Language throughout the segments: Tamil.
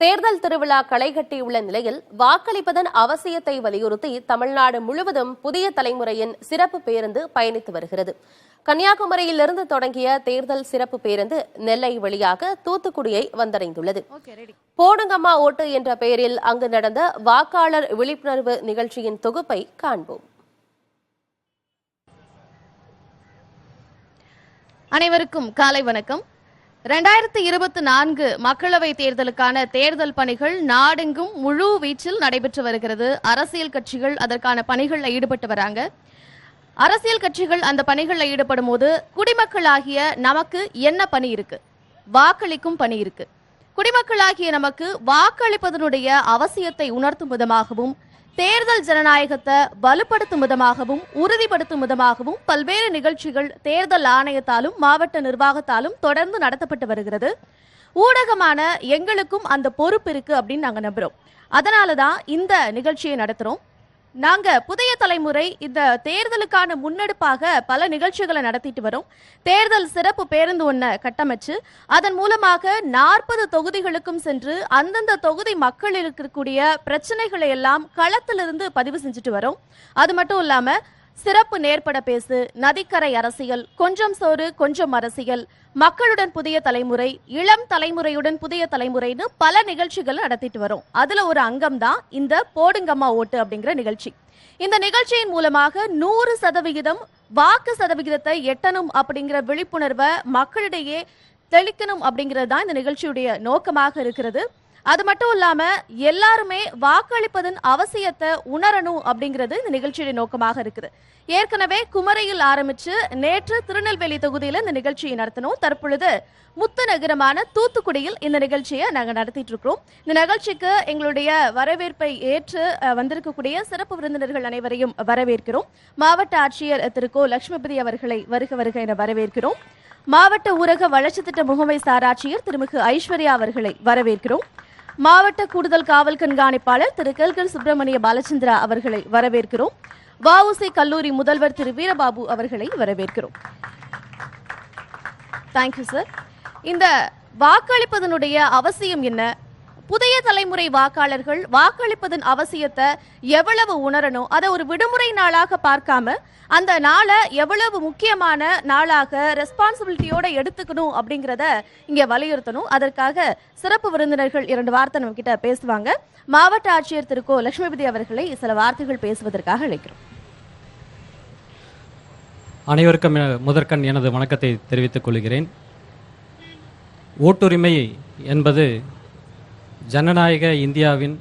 தேர்தல் திருவிழா களை கட்டியுள்ள நிலையில் வாக்களிப்பதன் அவசியத்தை வலியுறுத்தி தமிழ்நாடு முழுவதும் புதிய தலைமுறையின் சிறப்பு பேருந்து பயணித்து வருகிறது. கன்னியாகுமரியிலிருந்து தொடங்கிய தேர்தல் சிறப்பு பேருந்து நெல்லை வழியாக தூத்துக்குடியை வந்தடைந்துள்ளது. போடுங்கம்மா ஓட்டு என்ற பெயரில் அங்கு நடந்த வாக்காளர் விழிப்புணர்வு நிகழ்ச்சியின் தொகுப்பை காண்போம். அனைவருக்கும் காலை வணக்கம். 2024 மக்களவை தேர்தலுக்கான தேர்தல் பணிகள் நாடெங்கும் முழு வீச்சில் நடைபெற்று வருகிறது. அரசியல் கட்சிகள் அதற்கான பணிகளில் ஈடுபட்டு வராங்க. அரசியல் கட்சிகள் அந்த பணிகளில் ஈடுபடும் போது குடிமக்களாகிய நமக்கு என்ன பணி இருக்கு? வாக்களிக்கும் பணி இருக்கு. குடிமக்களாகிய நமக்கு வாக்களிப்பதனுடைய அவசியத்தை உணர்த்தும் விதமாகவும் தேர்தல் ஜனநாயகத்தை வலுப்படுத்தும் விதமாகவும் உறுதிப்படுத்தும் விதமாகவும் பல்வேறு நிகழ்ச்சிகள் தேர்தல் ஆணையத்தாலும் மாவட்ட நிர்வாகத்தாலும் தொடர்ந்து நடத்தப்பட்டு வருகிறது. ஊடகமான எங்களுக்கும் அந்த பொறுப்பு இருக்கு அப்படின்னு நாங்க நம்புறோம். அதனாலதான் இந்த நிகழ்ச்சியை நடத்துறோம். நாங்க புதிய தலைமுறை இந்த தேர்தலுக்கான முன்னெடுப்பாக பல நிகழ்ச்சிகளை நடத்திட்டு வரோம். தேர்தல் சிறப்பு பேருந்து ஒன்றை கட்டமைச்சு அதன் மூலமாக 40 தொகுதிகளுக்கும் சென்று அந்தந்த தொகுதி மக்கள் இருக்கக்கூடிய பிரச்சனைகளை எல்லாம் களத்திலிருந்து பதிவு செஞ்சுட்டு வரோம். அது மட்டும் இல்லாம சிறப்பு நேர்பட பேசு, நதிக்கரை அரசியல், கொஞ்சம் சோறு கொஞ்சம் அரசியல், மக்களுடன் புதிய தலைமுறை, இளம் தலைமுறையுடன் புதிய தலைமுறைன்னு பல நிகழ்ச்சிகள் நடத்திட்டு வரோம். அதுல ஒரு அங்கம் தான் இந்த போடுங்கம்மா ஓட்டு அப்படிங்கிற நிகழ்ச்சி. இந்த நிகழ்ச்சியின் மூலமாக 100% வாக்கு சதவிகிதத்தை எட்டணும் அப்படிங்கிற விழிப்புணர்வை மக்களிடையே தெளிக்கணும் அப்படிங்கிறது தான் இந்த நிகழ்ச்சியுடைய நோக்கமாக இருக்கிறது. அது மட்டும் இல்லாம எல்லாருமே வாக்களிப்பதன் அவசியத்தை உணரணும் அப்படிங்கிறது இந்த நிகழ்ச்சியுடைய நோக்கமாக இருக்குது. ஏற்கனவே குமரியில் ஆரம்பிச்சு நேற்று திருநெல்வேலி தொகுதியில இந்த நிகழ்ச்சியை நடத்தணும். தற்பொழுது முத்து நகரமான தூத்துக்குடியில் இந்த நிகழ்ச்சியை நாங்கள் நடத்திட்டு இருக்கிறோம். இந்த நிகழ்ச்சிக்கு எங்களுடைய வரவேற்பை ஏற்று வந்திருக்கக்கூடிய சிறப்பு விருந்தினர்கள் அனைவரையும் வரவேற்கிறோம். மாவட்ட ஆட்சியர் திரு கோ லட்சுமிபதி அவர்களை வருக என வரவேற்கிறோம். மாவட்ட ஊரக வளர்ச்சி திட்ட முகமை சார் ஆட்சியர் திருமிகு ஐஸ்வர்யா அவர்களை வரவேற்கிறோம். மாவட்ட கூடுதல் காவல் கண்காணிப்பாளர் திரு கெல்கல் சுப்பிரமணிய பாலச்சந்திரா அவர்களை வரவேற்கிறோம். வஉசி கல்லூரி முதல்வர் திரு வீரபாபு அவர்களை வரவேற்கிறோம். Thank you sir. இந்த வாக்களிப்பதனுடைய அவசியம் என்ன? புதிய தலைமுறை வாக்காளர்கள் வாக்களிப்பதன் அவசியத்தை எவ்வளவு உணரணும்? அதை ஒரு விடுமுறை நாளாக பார்க்காம அந்த நாளை எவ்வளவு முக்கியமான நாளாக ரெஸ்பான்சிபிலிட்டியோட எடுத்துக்கணும் அப்படிங்கிறத இங்க வலியுறுத்தணும். அதற்காக சிறப்பு விருந்தினர்கள் 2 வார்த்தை நம்ம கிட்ட பேசுவாங்க. மாவட்ட ஆட்சியர் திரு கோ லட்சுமிபதி அவர்களை சில வார்த்தைகள் பேசுவதற்காக அழைக்கிறோம். அனைவருக்கும் முதற்கண் எனது வணக்கத்தை தெரிவித்துக் கொள்கிறேன். ஓட்டுரிமை என்பது ஜனநாயக இந்தியாவின்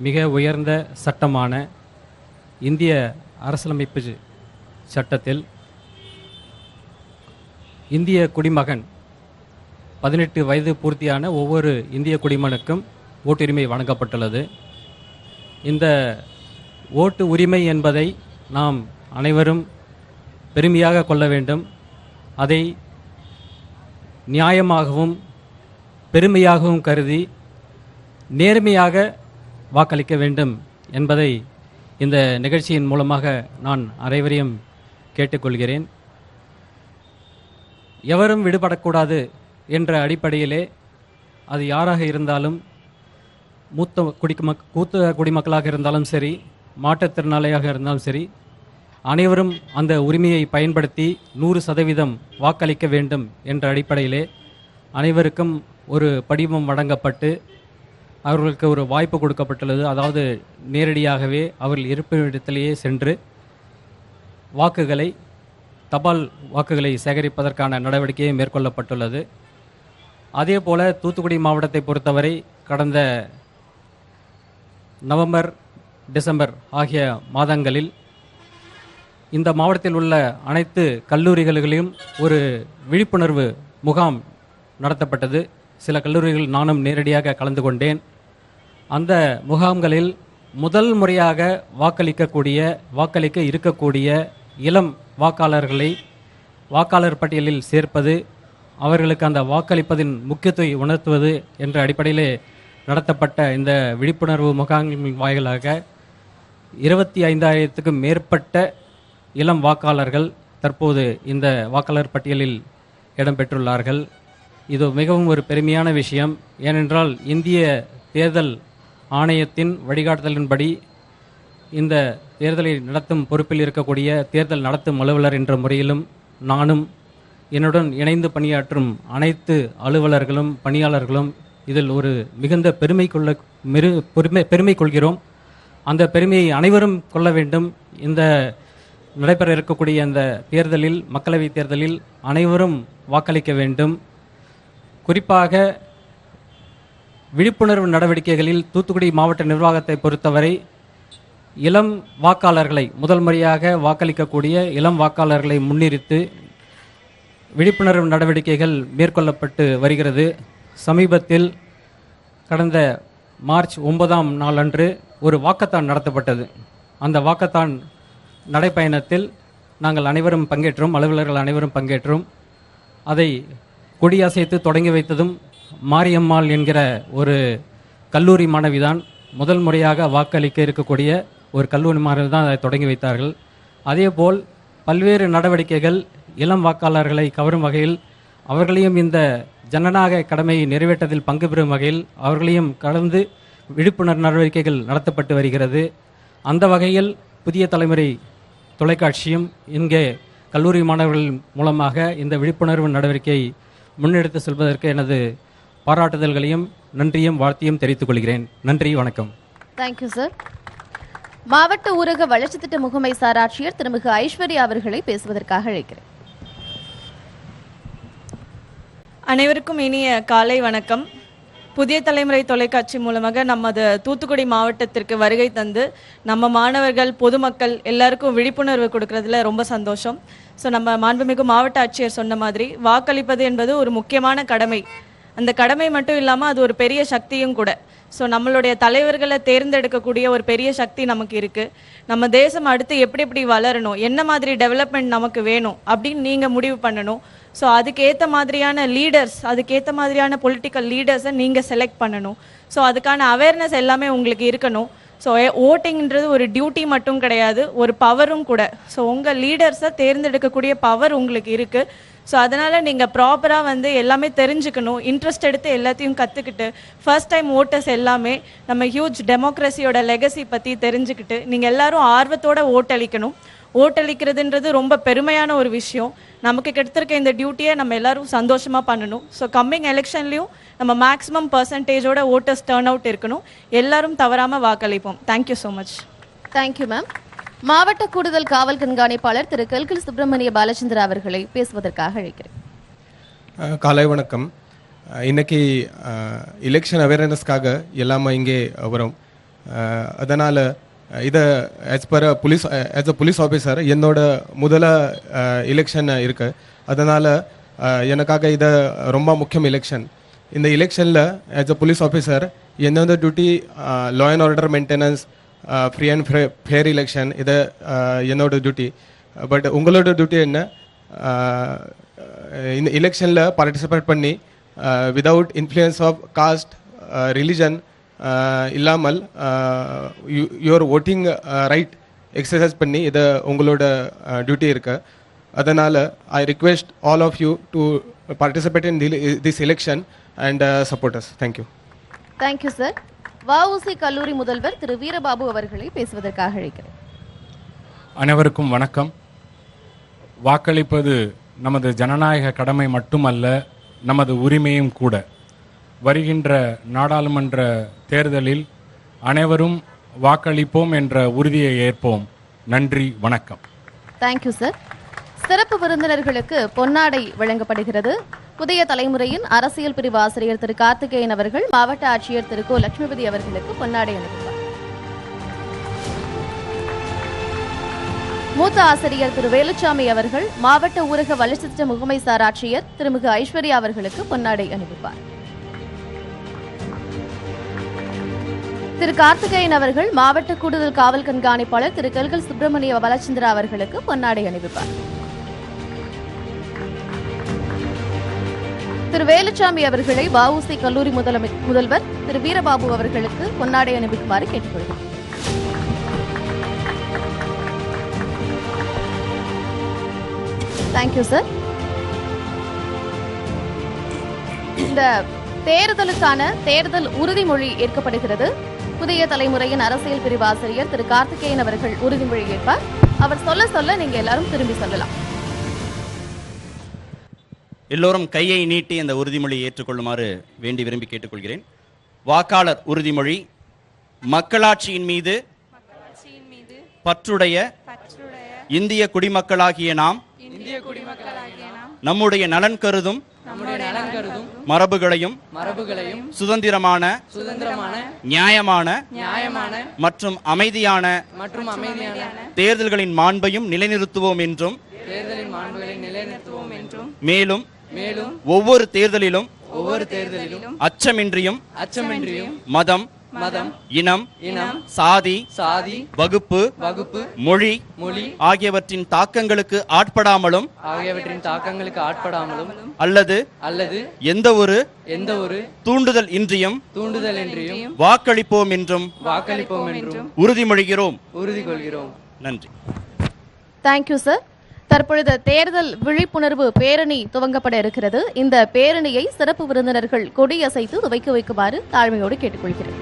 மிக உயர்ந்த சட்டமான இந்திய அரசியலமைப்பு சட்டத்தில் இந்திய குடிமகன் 18 வயது பூர்த்தியான ஒவ்வொரு இந்திய குடிமகனுக்கும் ஓட்டுரிமை வழங்கப்பட்டுள்ளது. இந்த ஓட்டு உரிமை என்பதை நாம் அனைவரும் பெருமையாக கொள்ள வேண்டும். அதை நியாயமாகவும் பெருமையாகவும் கருதி நேர்மையாக வாக்களிக்க வேண்டும் என்பதை இந்த நிகழ்ச்சியின் மூலமாக நான் அனைவரையும் கேட்டுக்கொள்கிறேன். எவரும் விடுபடக்கூடாது என்ற அடிப்படையிலே அது யாராக இருந்தாலும் மூத்த குடிமக்களாக இருந்தாலும் சரி, மாற்றுத்திறனாளியாக இருந்தாலும் சரி, அனைவரும் அந்த உரிமையை பயன்படுத்தி 100% வாக்களிக்க வேண்டும் என்ற அடிப்படையிலே அனைவருக்கும் ஒரு படிவம் வழங்கப்பட்டு அவர்களுக்கு ஒரு வாய்ப்பு கொடுக்கப்பட்டுள்ளது. அதாவது நேரடியாகவே அவர்கள் இருப்பிடத்திலேயே சென்று தபால் வாக்குகளை சேகரிப்பதற்கான நடவடிக்கையை மேற்கொள்ளப்பட்டுள்ளது. அதே போல தூத்துக்குடி மாவட்டத்தை பொறுத்தவரை கடந்த நவம்பர், டிசம்பர் ஆகிய மாதங்களில் இந்த மாவட்டத்தில் உள்ள அனைத்து கல்லூரிகளிலும் ஒரு விழிப்புணர்வு முகாம் நடத்தப்பட்டது. சில கல்லூரிகள் நானும் நேரடியாக கலந்து கொண்டேன். அந்த முகாம்களில் முதல் முறையாக வாக்களிக்க இருக்கக்கூடிய இளம் வாக்காளர்களை வாக்காளர் பட்டியலில் சேர்ப்பது, அவர்களுக்கு அந்த வாக்களிப்பதின் முக்கியத்துவத்தை உணர்த்துவது என்ற அடிப்படையிலே நடத்தப்பட்ட இந்த விழிப்புணர்வு முகாமின் வாயிலாக 25,000க்கும் மேற்பட்ட இளம் வாக்காளர்கள் தற்போது இந்த வாக்காளர் பட்டியலில் இடம்பெற்றுள்ளார்கள். இது மிகவும் ஒரு பெருமையான விஷயம். ஏனென்றால் இந்திய தேர்தல் ஆணையத்தின் வழிகாட்டுதலின்படி இந்த தேர்தலை நடத்தும் பொறுப்பில் இருக்கக்கூடிய தேர்தல் நடத்தும் அலுவலர் என்ற முறையிலும் நானும் என்னுடன் இணைந்து பணியாற்றும் அனைத்து அலுவலர்களும் பணியாளர்களும் இதில் ஒரு மிகுந்த பெருமை கொள்கிறோம். அந்த பெருமையை அனைவரும் கொள்ள வேண்டும். இந்த நடைபெற இருக்கக்கூடிய அந்த தேர்தலில், மக்களவைத் தேர்தலில் அனைவரும் வாக்களிக்க வேண்டும். குறிப்பாக விழிப்புணர்வு நடவடிக்கைகளில் தூத்துக்குடி மாவட்ட நிர்வாகத்தை பொறுத்தவரை இளம் வாக்காளர்களை, முதல் முறையாக வாக்களிக்கக்கூடிய இளம் வாக்காளர்களை முன்னிறுத்து விழிப்புணர்வு நடவடிக்கைகள் மேற்கொள்ளப்பட்டு வருகிறது. சமீபத்தில் கடந்த மார்ச் 9ஆம் நாளன்று ஒரு வாக்கத்தான் நடத்தப்பட்டது. அந்த வாக்கத்தான் நடைப்பயணத்தில் நாங்கள் அனைவரும் பங்கேற்றோம், அலுவலர்கள் அனைவரும் பங்கேற்றோம். அதை கொடியசைத்து தொடங்கி வைத்ததும் மாரியம்மாள் என்கிற ஒரு கல்லூரி மாணவிதான். முதல் முறையாக வாக்களிக்க இருக்கக்கூடிய ஒரு கல்லூரி மாணவி தான் அதை தொடங்கி வைத்தார்கள். அதேபோல் பல்வேறு நடவடிக்கைகள் இளம் வாக்காளர்களை கவரும் வகையில், அவர்களையும் இந்த ஜனநாயக கடமையை நிறைவேற்றதில் பங்கு பெறும் வகையில் அவர்களையும் கலந்து விழிப்புணர்வு நடவடிக்கைகள் நடத்தப்பட்டு வருகிறது. அந்த வகையில் புதிய தலைமுறை தொலைக்காட்சியும் இங்கே கல்லூரி மாணவர்கள் மூலமாக இந்த விழிப்புணர்வு நடவடிக்கையை முன்னெடுத்து செல்வதற்கு எனது பாராட்டுதல்களையும் நன்றியும் வாழ்த்தையும் தெரிவித்துக் கொள்கிறேன். நன்றி, வணக்கம். Thank you sir. மாவட்ட ஊரக வளர்ச்சி திட்ட முகமை சார் ஆட்சியர் திருமிகு ஐஸ்வர்யா அவர்களை பேசுவதற்காக அழைக்கிறேன். அனைவருக்கும் இனிய காலை வணக்கம். புதிய தலைமுறை தொலைக்காட்சி மூலமாக நமது தூத்துக்குடி மாவட்டத்திற்கு வருகை தந்து நம்ம மாணவர்கள், பொதுமக்கள் எல்லாருக்கும் விழிப்புணர்வு கொடுக்கறதுல ரொம்ப சந்தோஷம். ஸோ நம்ம மாண்புமிகு மாவட்ட ஆட்சியர் சொன்ன மாதிரி வாக்களிப்பது என்பது ஒரு முக்கியமான கடமை. அந்த கடமை மட்டும் இல்லாமல் அது ஒரு பெரிய சக்தியும் கூட. ஸோ நம்மளுடைய தலைவர்களை தேர்ந்தெடுக்கக்கூடிய ஒரு பெரிய சக்தி நமக்கு இருக்குது. நம்ம தேசம் அடுத்து எப்படி எப்படி வளரணும், என்ன மாதிரி டெவலப்மெண்ட் நமக்கு வேணும் அப்படின்னு நீங்கள் முடிவு பண்ணணும். ஸோ அதுக்கேற்ற மாதிரியான லீடர்ஸ், அதுக்கேற்ற மாதிரியான பொலிட்டிக்கல் லீடர்ஸை நீங்கள் செலக்ட் பண்ணணும். ஸோ அதுக்கான அவேர்னஸ் எல்லாமே உங்களுக்கு இருக்கணும். ஸோ ஓட்டிங்கிறது ஒரு டியூட்டி மட்டும் கிடையாது, ஒரு பவரும் கூட. ஸோ உங்கள் லீடர்ஸை தேர்ந்தெடுக்கக்கூடிய பவர் உங்களுக்கு இருக்குது. ஸோ அதனால் நீங்கள் ப்ராப்பராக எல்லாமே தெரிஞ்சுக்கணும், இன்ட்ரெஸ்ட் எடுத்து எல்லாத்தையும் கற்றுக்கிட்டு, ஃபர்ஸ்ட் டைம் ஓட்டர்ஸ் எல்லாமே நம்ம ஹியூஜ் டெமோக்ரஸியோட லெகசி பற்றி தெரிஞ்சுக்கிட்டு நீங்கள் எல்லாரும் ஆர்வத்தோடு ஓட்டளிக்கணும். ஓட்டளிக்கிறதுன்றது ரொம்ப பெருமையான ஒரு விஷயம். நமக்கு கிடைத்திருக்க இந்த டியூட்டியை நம்ம எல்லாரும் சந்தோஷமாக பண்ணணும். ஸோ கம்மிங் எலெக்ஷன்லேயும் நம்ம மேக்ஸிமம் பர்சன்டேஜோட ஓட்டர்ஸ் டர்ன் அவுட் இருக்கணும். எல்லாரும் தவறாமல் வாக்களிப்போம். Thank you so much. Thank you ma'am. மாவட்ட கூடுதல் காவல் கண்காணிப்பாளர் திரு கல்கில் சுப்பிரமணிய பாலச்சந்திரா அவர்களை பேசுவதற்காக அழைக்கிறேன். காலை வணக்கம். இன்னைக்கு எலெக்ஷன் அவேர்னஸ்க்காக எல்லாமே இங்கே வரும். அதனால் இதை ஆஸ் அ போலீஸ் ஆஃபீஸர் என்னோட முதல எலெக்ஷன் இருக்கு. அதனால் எனக்காக இது ரொம்ப முக்கியம் எலெக்ஷன். இந்த எலெக்ஷனில் ஆஸ் அ போலீஸ் ஆஃபீஸர் என்னோட duty law and order maintenance, free and fair election, இது என்னோட டியூட்டி. பட் உங்களோட டியூட்டி என்ன, இந்த எலெக்ஷனில் பார்ட்டிசிபேட் பண்ணி without influence of caste, religion இல்லாமல் யுவர் ஓட்டிங் ரைட் எக்ஸசைஸ் பண்ணி இது உங்களோட டியூட்டி இருக்கு. அதனால் I request all of you to participate in this election and support us. Thank you. Thank you sir. VOC கல்லூரி முதல்வர் திரு வீரபாபு அவர்களை பேசுவதற்காக அழைக்கிறேன். அனைவருக்கும் வணக்கம். வாக்களிப்பது நமது ஜனநாயக கடமை மட்டுமல்ல, நமது உரிமையும் கூட. வருகின்ற நாடாளுமன்ற தேர்தலில் அனைவரும் வாக்களிப்போம் என்ற உறுதியை ஏற்போம். நன்றி, வணக்கம். Thank you sir. சிறப்பு விருந்தினர்களுக்கு பொன்னாடை வழங்கப்படுகிறது. புதிய தலைமுறையின் அரசியல் பிரிவு ஆசிரியர் திரு கார்த்திகேயன் அவர்கள் மாவட்ட ஆட்சியர் திரு கோ லட்சுமிபதி அவர்களுக்கு பொன்னாடை அளித்தார். மூத்த ஆசிரியர் திரு வேலுச்சாமி அவர்கள் மாவட்ட ஊரக வளர்ச்சி திட்ட முகமை சார் ஆட்சியர் திருமிகு ஐஸ்வர்யா அவர்களுக்கு பொன்னாடை அணிவிப்பார். திரு கார்த்திகேயன் அவர்கள் மாவட்ட கூடுதல் காவல் கண்காணிப்பாளர் திரு கல்கில் சுப்பிரமணிய பாலச்சந்திரா அவர்களுக்கு பொன்னாடை அணிவிப்பார். திரு வேலுச்சாமி அவர்களை வஉசி கல்லூரி முதல்வர் திரு வீரபாபு அவர்களுக்கு பொன்னாடை அணிவிக்குமாறு கேட்டுக்கொள்கிறேன். Thank you sir. இந்த தேர்தலுக்கான தேர்தல் உறுதிமொழி ஏற்கப்படுகிறது. புதிய தலைமுறையின் அரசியல் பிரிவு ஆசிரியர் திரு கார்த்திகேயன் அவர்கள் உறுதிமொழி ஏற்பார். அவர் சொல்ல சொல்ல நீங்க எல்லாரும் திரும்பி சொல்லலாம். எல்லோரும் கையை நீட்டி அந்த உறுதிமொழியை ஏற்றுக்கொள்ளுமாறு வேண்டி விரும்பி கேட்டுக்கொள்கிறேன். வாக்காளர் உறுதிமொழி. மக்களாட்சியின் மீது பற்றுடைய இந்திய குடிமக்களாகிய நாம் நம்முடைய நலன் கருதும் மரபுகளையும் சுதந்திரமான நியாயமான மற்றும் அமைதியான தேர்தல்களின் மாண்பையும் நிலைநிறுத்துவோம் என்றும் மேலும் ஒவ்வொரு தேர்தலிலும் அச்சமின்றியும் மதம் இனம் சாதி வகுப்பு மொழி ஆகியவற்றின் தாக்கங்களுக்கு ஆட்படாமலும் அல்லது எந்த ஒரு தூண்டுதல் இன்றியும் வாக்களிப்போம் என்றும் உறுதிமொழிகிறோம். நன்றி. Thank you sir. தற்பொழுது தேர்தல் விழிப்புணர்வு பேரணி துவங்கப்பட இருக்கிறது. இந்த பேரணியை சிறப்பு விருந்தினர்கள் கொடியசைத்து துவக்கி வைக்குமாறு தாழ்மையோடு கேட்டுக்கொள்கிறேன்.